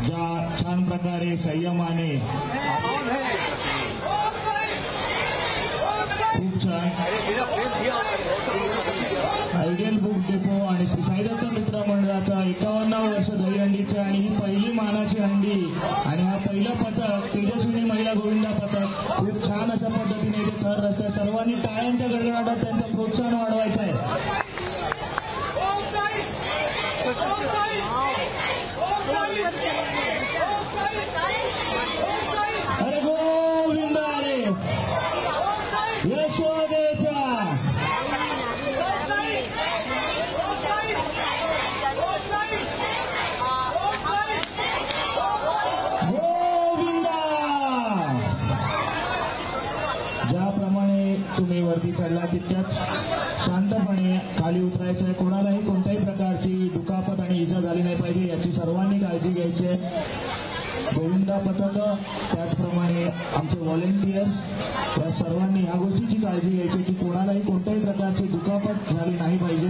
ज्या छान प्रकारे संयमाने खूप छान आयडियल बुक डेपो आणि श्री साईदत्त मित्र मंडळाचा 51 वर्ष दहीहंडीची आणि ही पहिली मानाची हंडी आणि हा पहिलं पथक तेजस्विनी महिला गोविंदा पथक खूप छान अशा पद्धतीने इथे कर रस्त्यात सर्वांनी टाळ्यांच्या गडगडाटात त्यांचं प्रोत्साहन वाढवायचं आहे. अरे गोविंद अरे यशोदेचा गोविंदा. ज्याप्रमाणे तुम्ही वरती चढला तितक्याच शांतपणे खाली उतरायचं आहे. कोणालाही कोणत्याही प्रकारची दुखापत आणि इजा झाली नाही पाहिजे याची सर्वांनी काळजी घ्यायची आहे. गोविंदा पथक त्याचप्रमाणे आमचे व्हॉलेंटियर्स या सर्वांनी या गोष्टीची काळजी घ्यायची की कोणालाही कोणत्याही प्रकारची दुखापत झाली नाही पाहिजे.